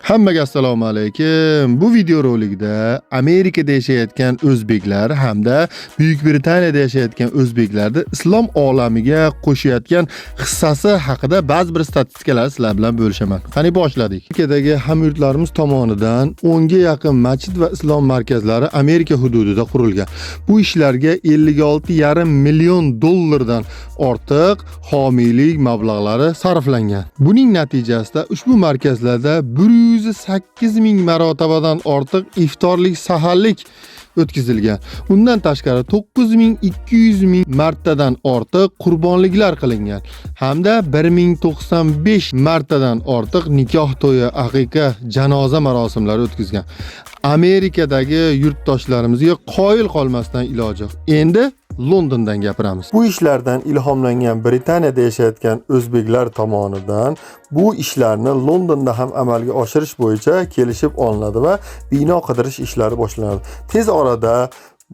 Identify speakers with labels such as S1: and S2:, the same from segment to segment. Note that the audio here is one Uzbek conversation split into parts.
S1: Hammaga assalomu alaykum. Bu video roligida Amerikada yashayotgan o'zbeklar hamda Buyuk Britaniyada yashayotgan o'zbeklarni islom olamiga qo'shayotgan hissasi haqida ba'zi bir statistikalar sizlar bilan bo'lishaman. Qani boshladik. Amerikadagi hamyurtlarimiz tomonidan 10 ga yaqin masjid va islom markazlari Amerika hududida qurilgan. Bu ishlarga 56,5 million dollardan ortiq homiylik mablag'lari sarflangan. Buning natijasida ushbu markazlarda 108 ming marotabadan ortiq iftorlik, saharlik o'tkazilgan. Undan tashqari 9200 ming martadan ortiq qurbonliklar qilingan hamda 1095 martadan ortiq nikoh to'yi, aqiqa, janoza marosimlari o'tkazgan. Amerikadagi yurtdoshlarimizga qoyil qolmasdan iloji yo'q. Endi Londondan gapiramiz. Bu ishlardan ilhomlangan Britaniyada yashayotgan o'zbeklar tomonidan bu ishlarni Londonda ham amalga oshirish bo'yicha kelishib olinadi va bino qidirish ishlari boshlanadi. Tez orada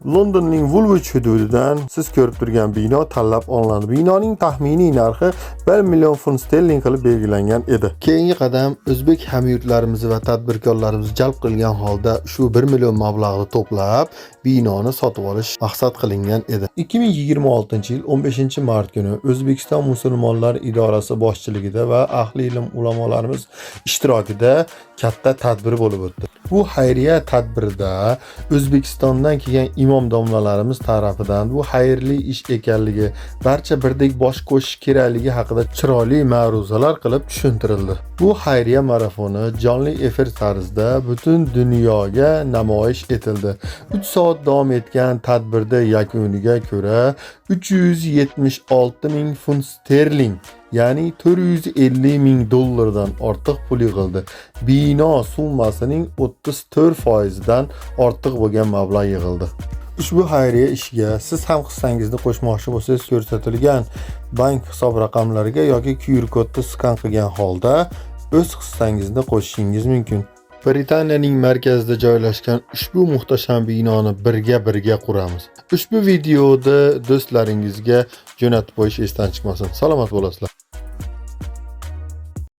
S1: Londonning Woolwich hududidan siz ko'rib turgan bino tanlab olinadi. Binoning taxminiy narxi 1 million funt sterling qilib belgilangan edi. Keyingi qadam o'zbek hamyurtlarimiz va tadbirkorlarimiz jalb qilgan holda shu 1 million mablag'ni to'plab binoni sotib olish maqsad qilingan edi. 2026-yil 15-mart kuni O'zbekiston musulmonlar idorasi boshchiligida va ahli ilm ulamolarimiz ishtirokida katta tadbir bo'lib o'tdi. Bu xayriya tadbirda O'zbekistondan kelgan imom domlalarimiz tarafidan bu xayrli ish ekanligi, barcha birdek bosh qo'shish kerakligi haqida chiroyli ma'ruzalar qilib tushuntirildi. Bu xayriya marafoni jonli efir tarzida butun dunyoga namoyish etildi. 3 soat davom etgan tadbirda yakuniga ko'ra 376 ming funt sterling, ya'ni 450 ming dollardan ortiq pul yig'ildi. Bino summasining 34% dan ortiq bo'lgan mablag' yig'ildi. Ushbu xayriya ishga siz ham hissangizni qo'shmoqchi bo'lsangiz, ko'rsatilgan bank hisob raqamlariga yoki QR kodni skan qilgan holda o'z hissangizni qo'shishingiz mumkin. Britaniyaning markazida joylashgan ushbu muhtasham binoni birga quramiz. Ushbu videoni do'stlaringizga jo'natib qo'yish esdan chiqmasin. Salomat bo'lasizlar.